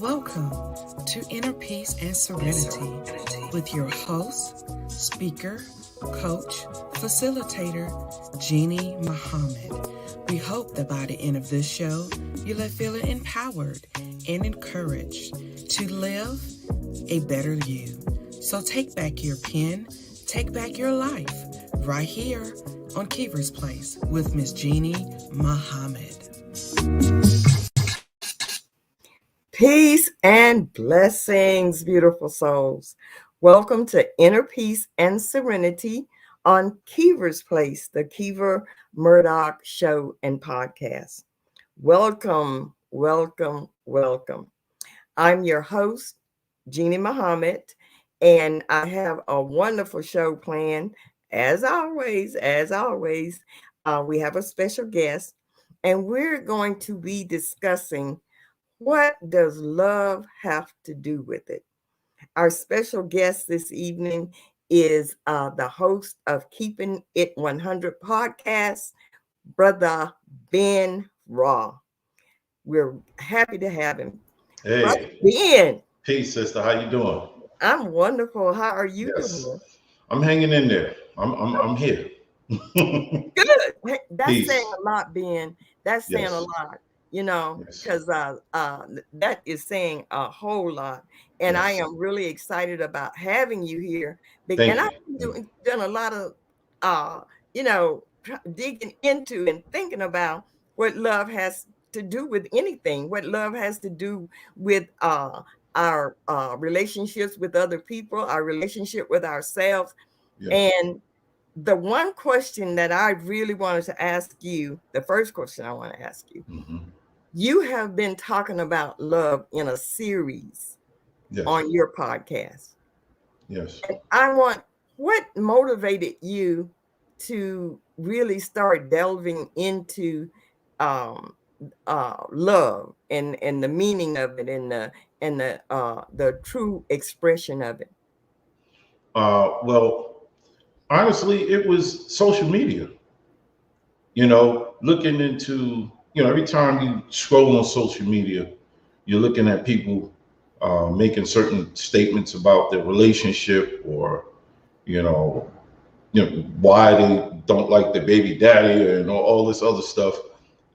Welcome to Inner Peace and Serenity with your host, speaker, coach, facilitator, Jeannie Muhammad. We hope that by the end of this show, you'll feel empowered and encouraged to live a better you. So take back your pen, take back your life, right here on Keever's Place with Miss Jeannie Muhammad. Peace and blessings, beautiful souls. Welcome to Inner Peace and Serenity on Keever's Place, the Keever Murdaugh show and podcast. Welcome, welcome, welcome. I'm your host, Jeannie Muhammad, and I have a wonderful show planned. As always, we have a special guest, and we're going to be discussing what does love have to do with it? Our special guest this evening is the host of Keepin It 100 podcast, Brotha Ben Ra. We're happy to have him. Hey, Brotha Ben. Peace, sister. How you doing? I'm wonderful. How are you doing? I'm hanging in there. I'm here. Good. That's Peace. saying a lot, Ben. That's saying a lot. Because that is saying a whole lot. And I am really excited about having you here. And I've done a lot of, digging into and thinking about what love has to do with anything, what love has to do with our relationships with other people, our relationship with ourselves. And the one question that I really wanted to ask you, the first question I want to ask you, you have been talking about love in a series on your podcast. Yes. And what motivated you to really start delving into love and the meaning of it and the true expression of it? Well, honestly, it was social media. Looking into every time you scroll on social media, you're looking at people making certain statements about their relationship, or why they don't like their baby daddy, and all this other stuff.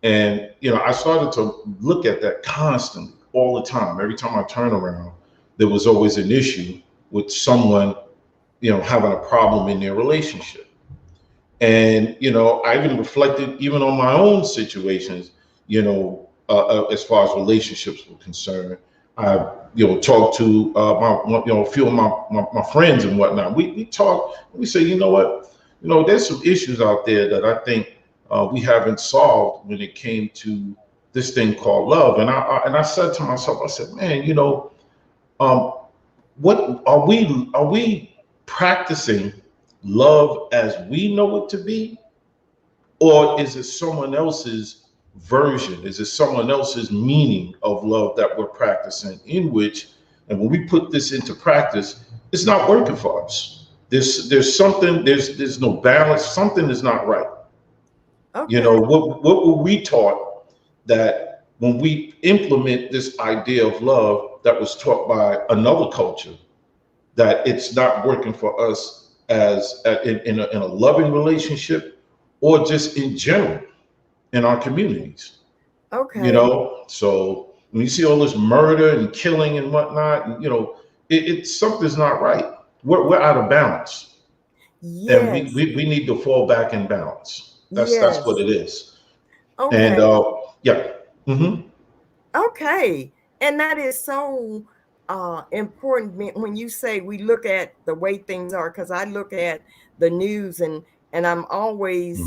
And I started to look at that constantly, all the time. Every time I turn around, there was always an issue with someone, having a problem in their relationship. And, I even reflected even on my own situations, as far as relationships were concerned. I, talked to a few of my friends and whatnot. We talked, we say, there's some issues out there that I think we haven't solved when it came to this thing called love. And I said to myself, I said, man, what are we practicing love as we know it to be, or is it someone else's version? Is it someone else's meaning of love that we're practicing, and when we put this into practice, it's not working for us. There's something, there's no balance. Something is not right. Okay. What were we taught that when we implement this idea of love that was taught by another culture, that it's not working for us as in a loving relationship, or just in general in our communities? Okay. So when you see all this murder and killing and whatnot, it's something's not right. We're out of balance. Yes. And we need to fall back in balance. That's what it is. Okay. And Okay. And that is so important when you say we look at the way things are, because I look at the news and I'm always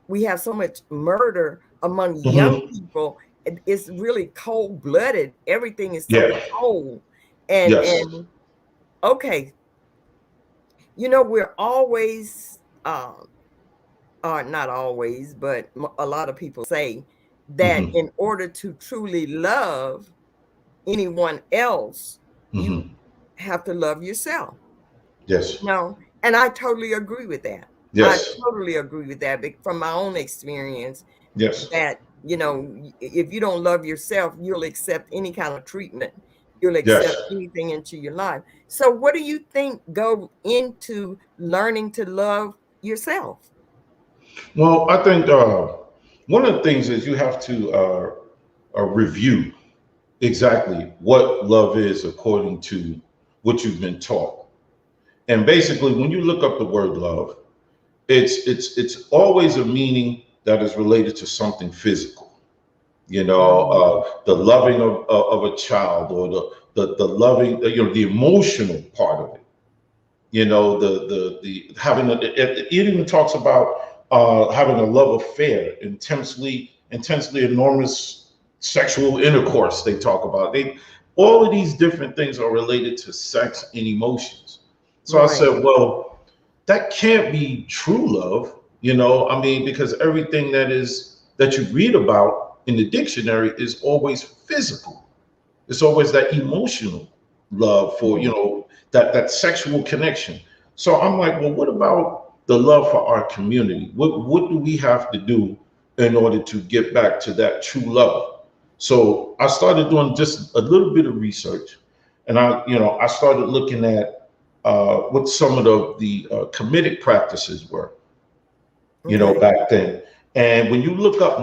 we have so much murder among young people. It's really cold-blooded. Everything is so cold. And okay, we're always not always, but a lot of people say that in order to truly love anyone else, you have to love yourself. Yes. And I totally agree with that. Yes. I totally agree with that from my own experience. Yes. That if you don't love yourself, you'll accept any kind of treatment. You'll Yes. accept anything into your life. So what do you think go into learning to love yourself? Well, I think one of the things is you have to review exactly what love is according to what you've been taught. And basically, when you look up the word love, it's always a meaning that is related to something physical. The loving of a child, or the loving, the emotional part of it. The having it even talks about having a love affair, intensely enormous sexual intercourse. They talk about all of these different things are related to sex and emotions. So I Right. said, well, that can't be true love. I mean, because everything that you read about in the dictionary is always physical. It's always that emotional love for, Mhm. that sexual connection. So I'm like, well, what about the love for our community? What do we have to do in order to get back to that true love? So I started doing just a little bit of research, and I started looking at what some of the comedic practices were, Okay. back then. And when you look up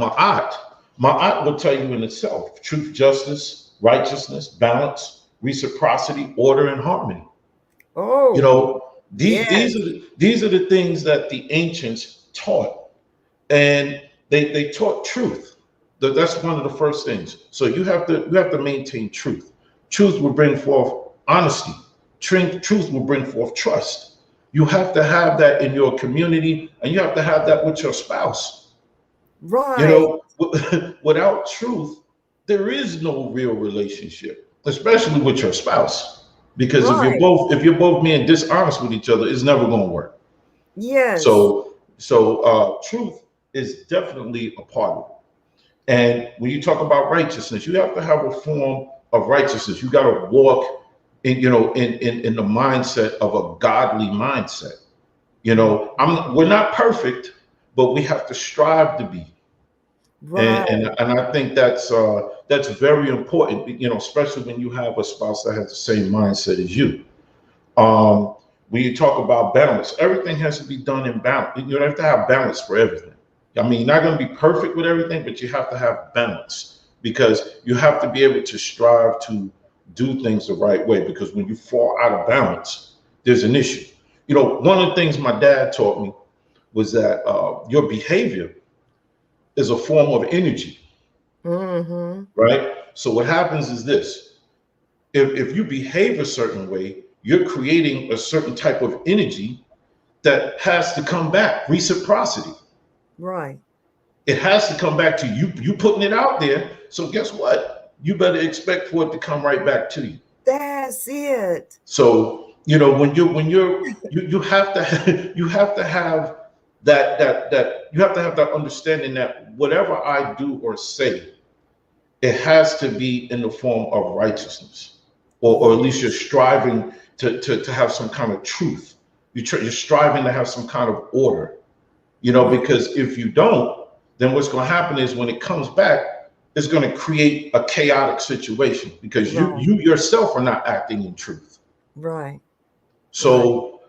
Ma'at will tell you in itself truth, justice, righteousness, balance, reciprocity, order, and harmony. You Oh, know, these yes. are the things that the ancients taught, and they taught truth. That's one of the first things. So you have to maintain truth. Truth will bring forth honesty. Truth will bring forth trust. You have to have that in your community, and you have to have that with your spouse. You Right. know, without truth, there is no real relationship, especially with your spouse. Because if you're Right. both if you're both being dishonest with each other, it's never going to work. Yes. So truth is definitely a part of it. And when you talk about righteousness, you have to have a form of righteousness. You got to walk in the mindset of a godly mindset. Mm. We're not perfect, but we have to strive to be. Right. And I think that's very important, especially when you have a spouse that has the same mindset as you. Um, when you talk about balance, everything has to be done in balance. You have to have balance for everything. I mean, you're not going to be perfect with everything, but you have to have balance, because you have to be able to strive to do things the right way. Because when you fall out of balance, there's an issue. One of the things my dad taught me was that your behavior is a form of energy, Mm-hmm. right? So what happens is this: if you behave a certain way, you're creating a certain type of energy that has to come back. Reciprocity. Right. It has to come back to you. You putting it out there. So guess what? You better expect for it to come right back to you. That's it. So you have to you have to have that you have to have that understanding that whatever I do or say, it has to be in the form of righteousness, or at least you're Yes. striving to have some kind of truth. You're striving to have some kind of order, Right. because if you don't, then what's going to happen is when it comes back, it's going to create a chaotic situation, because Right. you yourself are not acting in truth. Right. Right. So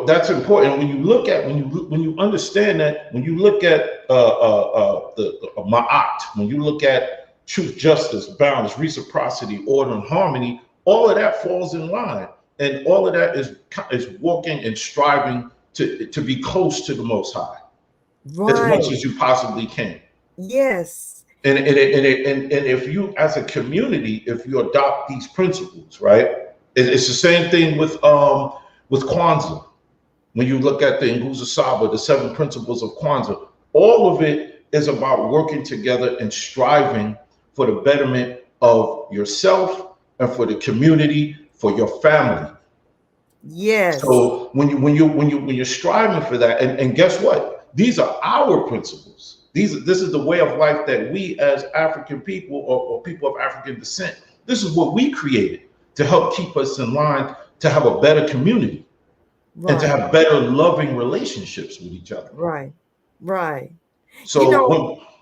that's important. When you understand that, when you look at the ma'at, when you look at truth, justice, balance, reciprocity, order, and harmony, all of that falls in line, and all of that is walking and striving to be close to the Most High as much Right. as you possibly can. Yes. And if you, as a community, if you adopt these principles, right? It's the same thing with Kwanzaa. When you look at the Nguzo Saba, the 7 principles of Kwanzaa, all of it is about working together and striving for the betterment of yourself and for the community, for your family. Yes. So when you're striving for that, and guess what? These are our principles. This is the way of life that we as African people, or people of African descent, this is what we created to help keep us in line, to have a better community, and to Right. have better loving relationships with each other. Right. Right. You So know,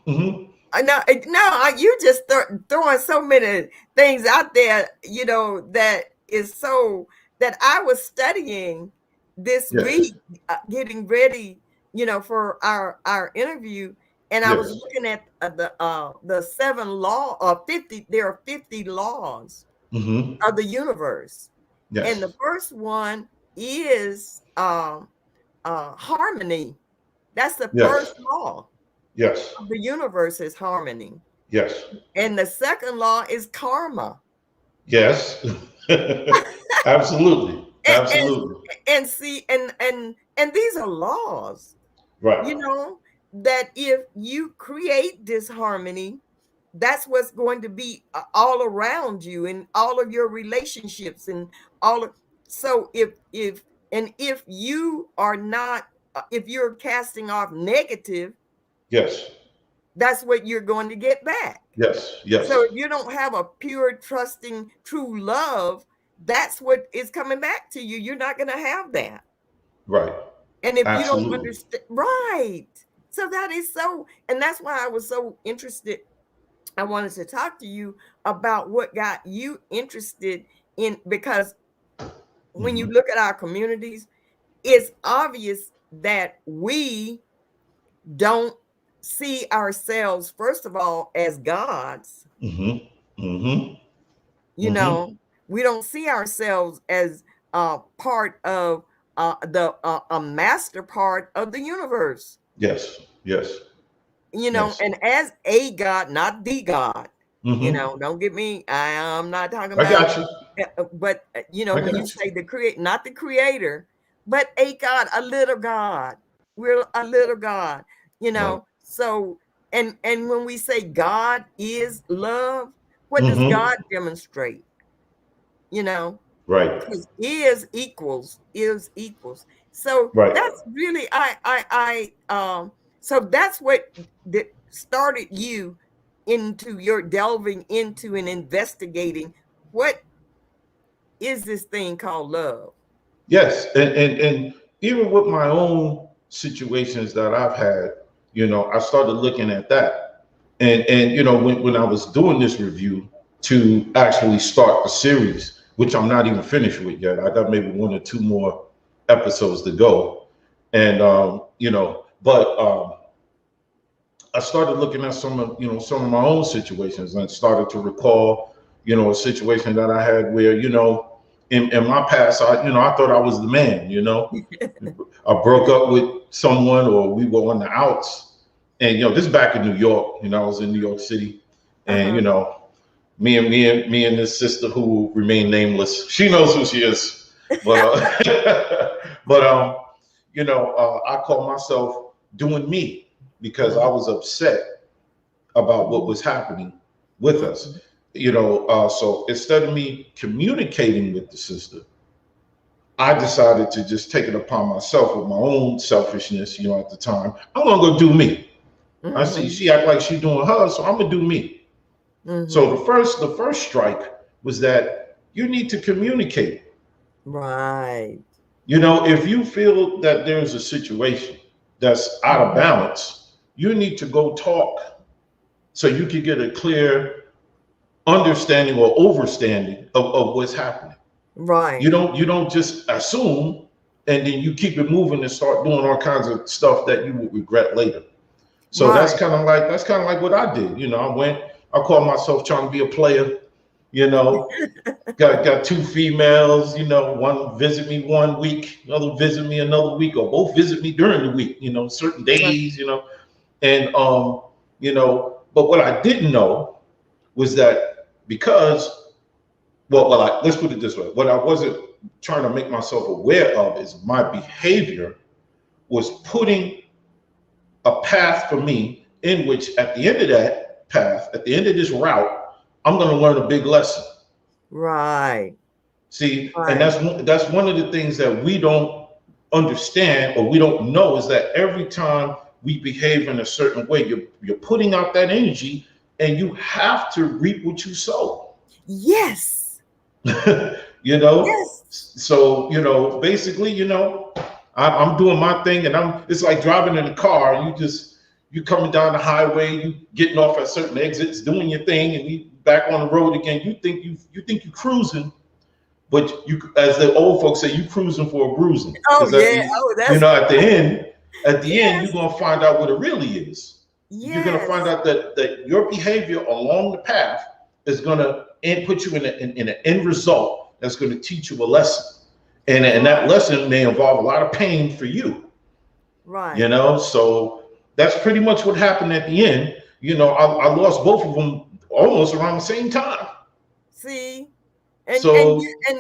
when mhm. You just throwing so many things out there, that is so that I was studying this Yes. week, getting ready, for our interview, and I was Yes. looking at the 7 law or 50. There are 50 laws Mm-hmm. of the universe, and Yes. the first one is harmony. That's the Yes. first law Yes. of the universe, is harmony. Yes. And the second law is karma. Yes. Absolutely. And and, Absolutely. and see, and these are laws, Right. you know, that if you create disharmony, that's what's going to be all around you in all of your relationships and all of, so if you are not, if you're casting off negative, Yes. that's what you're going to get back. Yes. So Yes. if you don't have a pure, trusting, true love, that's what is coming back to you. You're not going to have that. Right. And if you don't Absolutely. understand, right. So that is so, and that's why I was so interested. I wanted to talk to you about what got you interested in, because when you Mm-hmm. look at our communities, it's obvious that we don't see ourselves, first of all, as gods. Mm-hmm. Mm-hmm. You Mm-hmm. know, we don't see ourselves as part of the a master part of the universe. Yes. Yes. Yes. And as a god, not the god. Mm-hmm. Don't get me. I'm not talking I about, got you. but I when you got you. say the create, not the creator, but a god, a little god. We're a little god. Right. So, and when we say God is love, what does Mm-hmm. God demonstrate? You know, Right. because is equals. So Right. that's really, so that's what started you into your delving into and investigating what is this thing called love. Yes. And even with my own situations that I've had, I started looking at that. And when I was doing this review to actually start the series, which I'm not even finished with yet. I got maybe one or two more episodes to go. And but I started looking at some of my own situations and started to recall, a situation that I had where, in my past, I thought I was the man, I broke up with someone or we were on the outs. And, this is back in New York, I was in New York City and, Uh-huh. me and this sister who remain nameless, she knows who she is. But, but, I call myself doing me because I was upset about what was happening with us. Mhm. So instead of me communicating with the sister, I decided to just take it upon myself with my own selfishness, at the time. I'm gonna go do me. I see Mhm. she act like she doing her, so I'm gonna do me. So Mhm. the first strike was that you need to communicate. Right. If you feel that there's a situation that's out of Mhm. balance, you need to go talk so you can get a clear understanding or overstanding of what's happening. You Right. don't you don't just assume and then you keep it moving and start doing all kinds of stuff that you will regret later. So that's Right. kind of like what I did. I called myself trying to be a player, you know, got two females, one visit me one week, another visit me another week, or both visit me during the week, certain Right. days, and but what I didn't know was that because let's put it this way: what I wasn't trying to make myself aware of is my behavior was putting a path for me in which, at the end of that path, at the end of this route, I'm going to learn a big lesson. Right. See, and Right. that's one of the things that we don't understand or we don't know is that every time we behave in a certain way, you're putting out that energy, and you have to reap what you sow. Yes. you know Yes. so basically I'm doing my thing, and it's like driving in a car, and you coming down the highway, you getting off at certain exits, doing your thing, and you back on the road again. You think you cruising, but you, as the old folks say, you cruising for a bruising. Oh Because yeah. Oh, you that's know, at the end, yes. you're gonna find out what it really is. You're gonna find Yes. out that your behavior along the path is gonna put you in an end result that's gonna teach you a lesson, and that Right. lesson may involve a lot of pain for you. You Right. know, so that's pretty much what happened at the end. You know, I lost both of them almost around the same time. See, So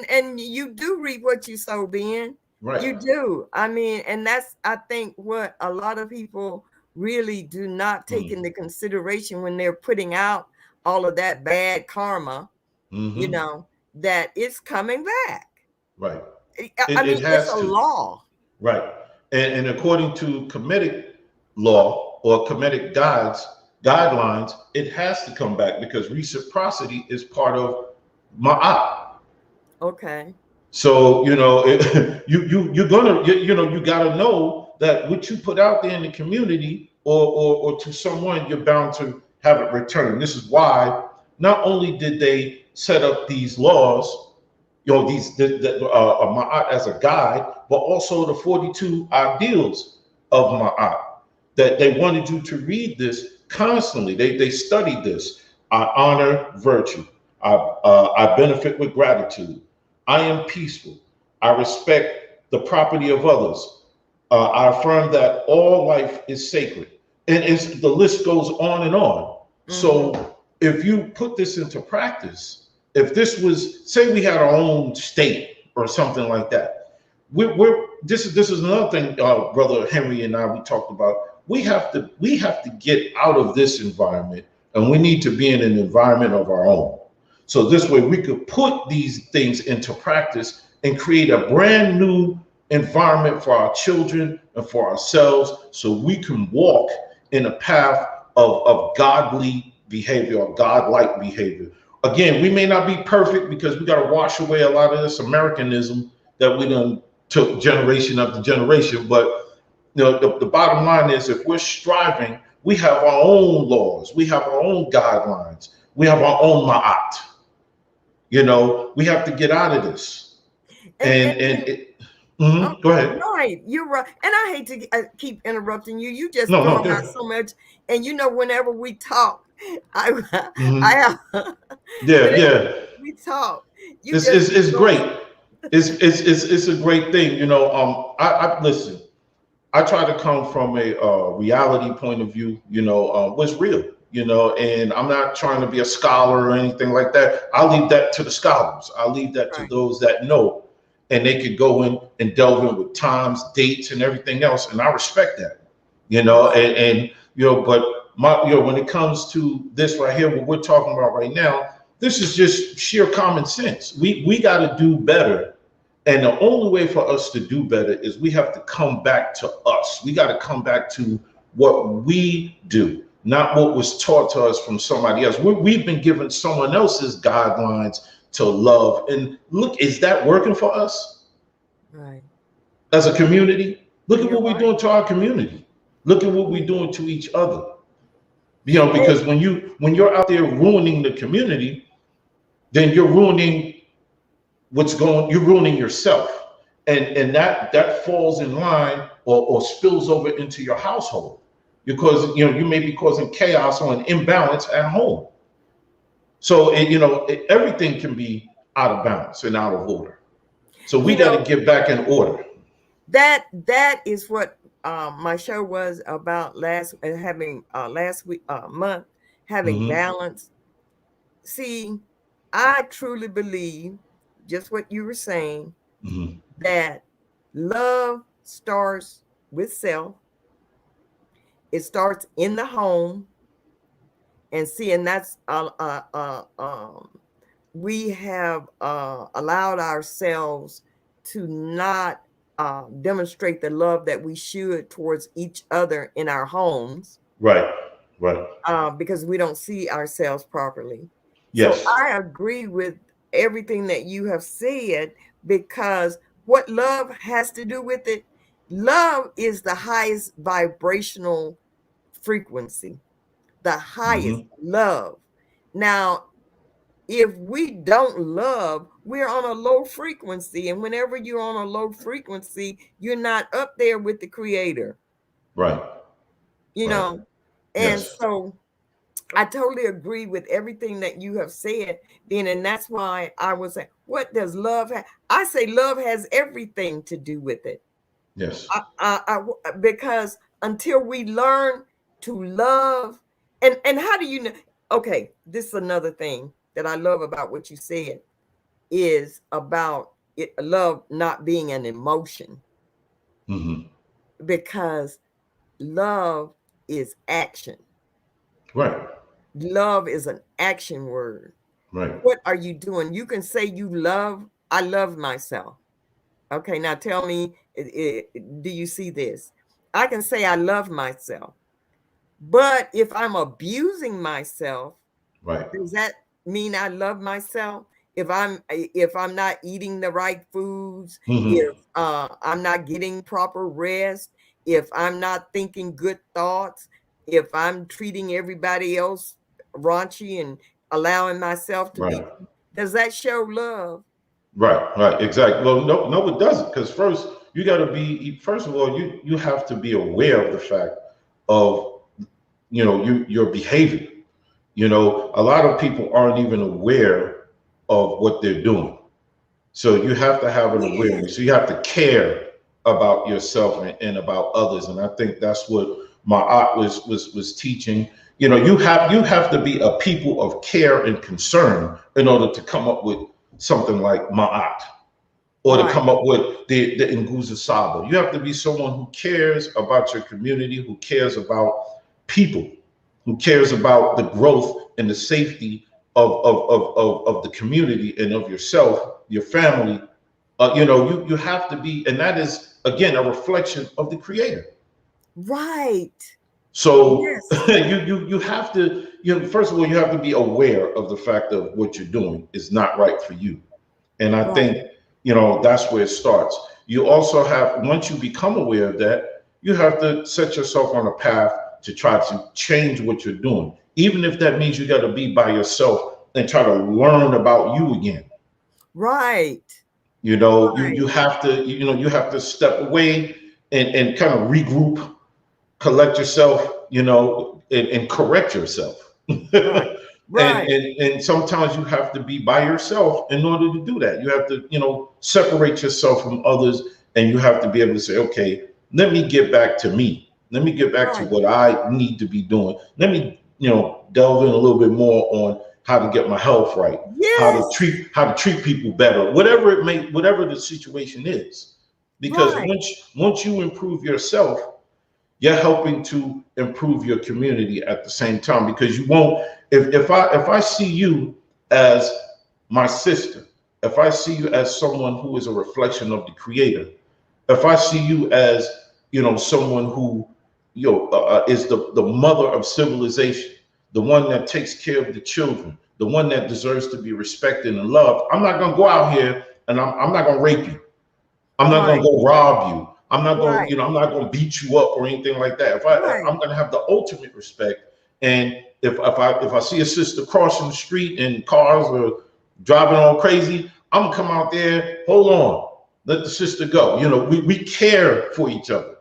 and you do reap what you sow, Ben. right. You do. I mean, and that's I think what a lot of people really do not take Mm. into consideration when they're putting out all of that bad karma, you Mm-hmm. know, that it's coming back. Right. I It mean, it's has a to. law. Right. And according to Kemetic law or Kemetic guidelines, it has to come back because reciprocity is part of ma'at. Okay. So you know, you're gonna you gotta know that what you put out there in the community or to someone, you're bound to have it returned. This is why not only did they set up these laws, you know, Ma'at as a guide, but also the 42 ideals of Ma'at, that they wanted you to read this constantly. They studied this. I honor virtue. I benefit with gratitude. I am peaceful. I respect the property of others. I affirm that all life is sacred. And the list goes on and on. Mm-hmm. So if you put this into practice, if this was, say, we had our own state or something like that, this is another thing, Brother Henry and I, we talked about. We have to get out of this environment, and we need to be in an environment of our own. So this way we could put these things into practice and create a brand new environment for our children and for ourselves, so we can walk in a path of godly behavior or godlike behavior. Again, we may not be perfect because we got to wash away a lot of this Americanism that we done took generation after generation. But you know, the bottom line is, if we're striving, we have our own laws, we have our own guidelines, we have our own ma'at. You know, we have to get out of this. And it, Oh, go ahead. right, you're right, and I hate to keep interrupting you. You just No, throwing no. out so much, and you know, whenever we talk, I Mhm. I Yeah, whenever yeah. we talk, you It's, just it's it's go. great. It's a great thing. You know, I listen. I try to come from a reality point of view. You know, what's real. You know, and I'm not trying to be a scholar or anything like that. I leave that to the scholars. I leave that to Right. those that know, and they could go in and delve in with times, dates, and everything else. And I respect that. You know, Right. and you know, but when it comes to this right here, what we're talking about right now, this is just sheer common sense. We got to do better, and the only way for us to do better is we have to come back to us. We got to come back to what we do, not what was taught to us from somebody else. We've been given someone else's guidelines to love, and look, is that working for us Right. as a community? Look at You're what we're right. doing to our community. Look at what we're doing to each other. You know, And, because when you're out there ruining the community, then you're ruining you're ruining yourself, and that falls in line or spills over into your household, because you know you may be causing chaos or an imbalance at home. So everything can be out of balance and out of order, so we you got to know, get back in order. that is what my show was about last week month, having Hmm. balance. See, I truly believe just what you were saying, Hmm. that love starts with self. It starts in the home, and see, and that's we have allowed ourselves to not demonstrate the love that we should towards each other in our homes, Right, right. because we don't see ourselves properly. So Yes. I agree with everything that you have said, because what love has to do with it, love is the highest vibrational frequency, the highest Mhm. love. Now, if we don't love, we're on a low frequency. And whenever you're on a low frequency, you're not up there with the creator, Right. you Right. know. And Yes. so I totally agree with everything that you have said, Ben. And that's why I was saying, what does love have? I say love has everything to do with it. Yes. Because until we learn to love, and how do you know? Okay, this is another thing that I love about what you said is about it, love not being an emotion, Mhm. because love is action. Right. Love is an action word. Right. What are you doing? You can say you love, I love myself. Okay, now tell me, do you see this? I can say I love myself, but if I'm abusing myself, Right. does that mean I love myself? If I'm not eating the right foods, Mhm. if I'm not getting proper rest, if I'm not thinking good thoughts, if I'm treating everybody else raunchy and allowing myself to be, Right. does that show love? Right. Right. Exactly. Well, no, no, it doesn't. Because first, you got to be. First of all, you have to be aware of the fact of your behavior. A lot of people aren't even aware of what they're doing. So you have to have an Yes. awareness. So you have to care about yourself and about others. And I think that's what my art was teaching. You have to be a people of care and concern in order to come up with something like Ma'at, or to Right. come up with the Nguza Saba. You have to be someone who cares about your community, who cares about people, who cares about the growth and the safety of the community and of yourself, your family. You have to be, and that is again a reflection of the creator. Right. So Yes. you have to, first of all, you have to be aware of the fact of what you're doing is not right for you. And I Right. think, that's where it starts. You also have, once you become aware of that, you have to set yourself on a path to try to change what you're doing. Even if that means you got to be by yourself and try to learn about you again. Right. You have to, step away and kind of regroup, collect yourself, and correct yourself. Right. and, Right. and sometimes you have to be by yourself in order to do that. You have to, separate yourself from others, and you have to be able to say, okay, let me get back to me. Let me get back to Right. what I need to be doing. Let me, delve in a little bit more on how to get my health right, Yes. how to treat people better, whatever the situation is. Because Right. once you improve yourself, you're helping to improve your community at the same time, because you won't, if I see you as my sister, if I see you as someone who is a reflection of the creator, if I see you as someone who is the mother of civilization, the one that takes care of the children, the one that deserves to be respected and loved, I'm not going to go out here and I'm not going to rape you. I'm not gonna Right. go rob you. I'm not gonna, Right. I'm not gonna beat you up or anything like that. Right. I'm gonna have the ultimate respect. And if I see a sister crossing the street and cars are driving all crazy, I'm gonna come out there, hold on, let the sister go. We care for each other.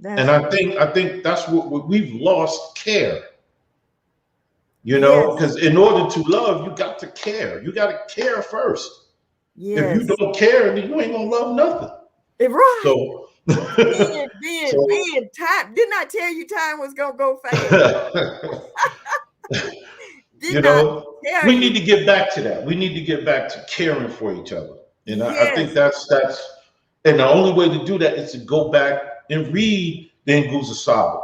And That's I right. think I think that's what we've lost, care. Yes. Because in order to love, you got to care. You got to care first. If you Yes. don't care, then you ain't gonna love nothing. Right. So, so Being time. Didn't I tell you time was gonna go fast? you Didn't I know, tell we need you? to get back to that. We need to get back to caring for each other. And I think Yes. that's and the only way to do that is to go back and read the Nguza Saba.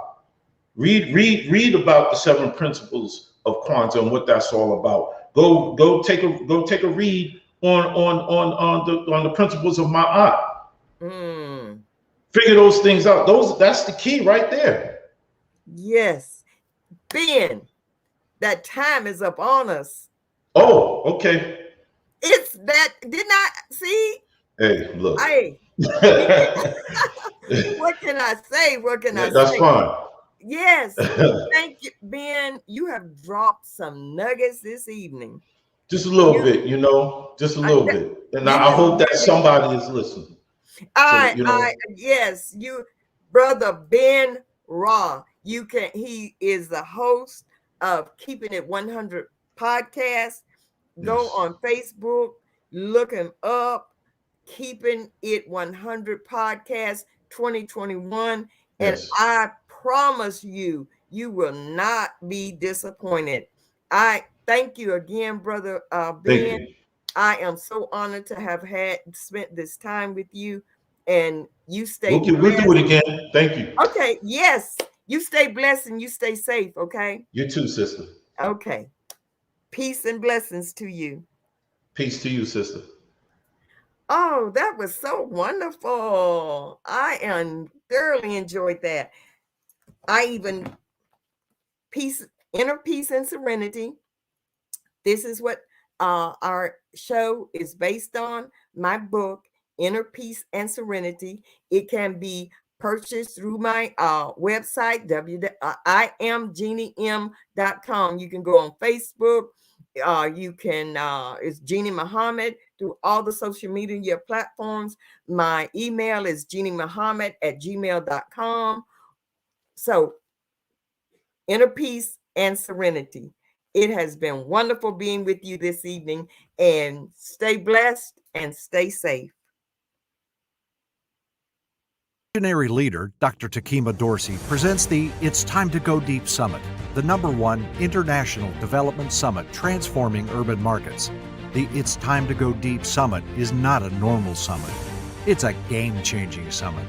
Read about the 7 principles of Kwanzaa and what that's all about. Go take a read on the principles of Ma'at. Mm. Figure those things out. That's the key right there. Yes. Ben, that time is up on us. Oh, okay. It's that. Didn't I see? Hey, look. Hey, we can, what can I say? What can I That's say? fine. Yes. Thank you, Ben. You have dropped some nuggets this evening. Just a little bit, just a little bit. And I hope that somebody is listening. Yes, Brother Ben Ra. He is the host of Keepin It 100 podcast. Go on Facebook, look him up, Keepin It 100 podcast 2021. And I promise you, you will not be disappointed. I thank you again, Brother Ben. I am so honored to have spent this time with you, and you stay blessed. We'll do it again. Thank you. Okay. Yes. You stay blessed and you stay safe. Okay. You too, sister. Okay. Peace and blessings to you. Peace to you, sister. Oh, that was so wonderful. I thoroughly enjoyed that. Inner peace and serenity. This is what our show is based on. My book, Inner Peace and Serenity. It can be purchased through my website, IamJeannieM.com. You can go on Facebook. It's Jeannie Muhammad through all the social media platforms. My email is jeanniemuhammad@gmail.com. So, Inner Peace and Serenity. It has been wonderful being with you this evening, and stay blessed and stay safe. Visionary leader Dr. Takima Dorsey presents the It's Time to Go Deep Summit, the #1 international development summit transforming urban markets. The It's Time to Go Deep Summit is not a normal summit. It's a game-changing summit.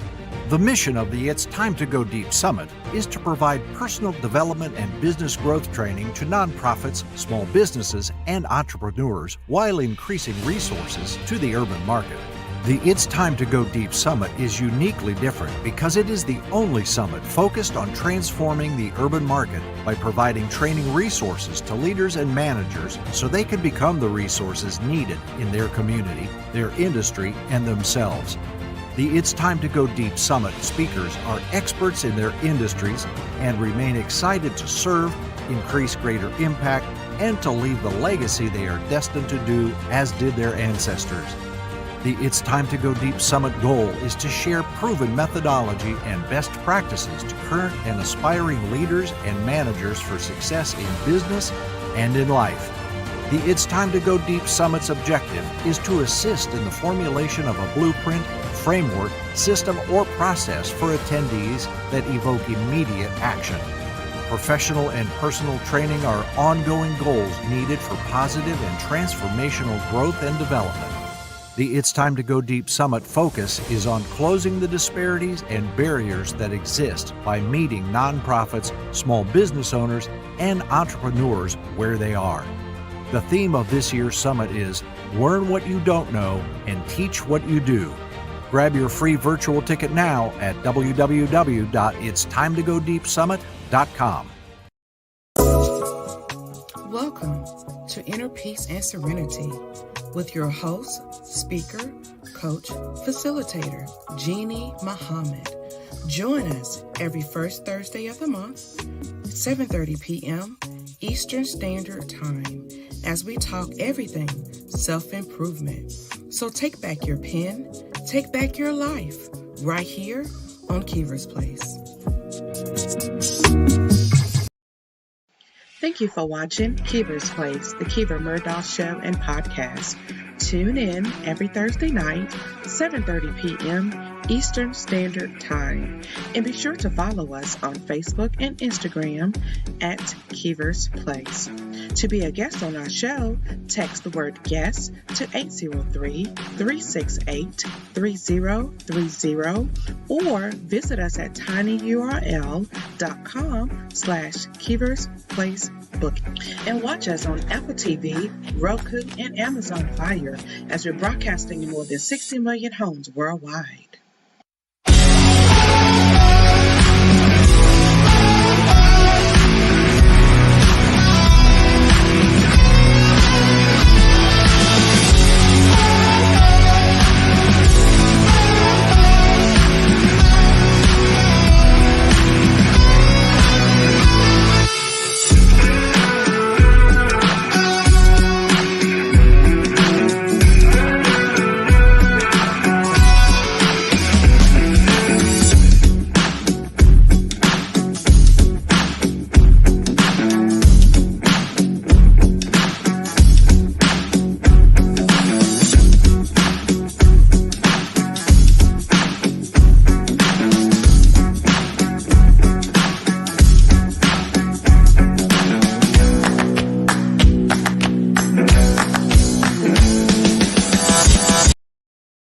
The mission of the It's Time to Go Deep Summit is to provide personal development and business growth training to nonprofits, small businesses, and entrepreneurs while increasing resources to the urban market. The It's Time to Go Deep Summit is uniquely different because it is the only summit focused on transforming the urban market by providing training resources to leaders and managers so they can become the resources needed in their community, their industry, and themselves. The It's Time to Go Deep Summit speakers are experts in their industries and remain excited to serve, increase greater impact, and to leave the legacy they are destined to do as did their ancestors. The It's Time to Go Deep Summit goal is to share proven methodology and best practices to current and aspiring leaders and managers for success in business and in life. The It's Time to Go Deep Summit's objective is to assist in the formulation of a blueprint, framework, system, or process for attendees that evoke immediate action. Professional and personal training are ongoing goals needed for positive and transformational growth and development. The It's Time to Go Deep Summit focus is on closing the disparities and barriers that exist by meeting nonprofits, small business owners, and entrepreneurs where they are. The theme of this year's summit is Learn What You Don't Know and Teach What You Do. Grab your free virtual ticket now at www.itstimetogodiepsummit.com. Welcome to Inner Peace and Serenity with your host, speaker, coach, facilitator, Jeannie Muhammad. Join us every first Thursday of the month, 7:30 p.m. Eastern Standard Time, as we talk everything self-improvement. So take back your pen, take back your life, right here on Keever's Place. Thank you for watching Keever's Place, the Keever Murdaugh Show and Podcast. Tune in every Thursday night, 7:30 p.m. Eastern Standard Time. And be sure to follow us on Facebook and Instagram at Keever's Place. To be a guest on our show, text the word guest to 803-368-3030 or visit us at tinyurl.com/Keever's Place Booking. And watch us on Apple TV, Roku, and Amazon Fire as we're broadcasting in more than 60 million homes worldwide.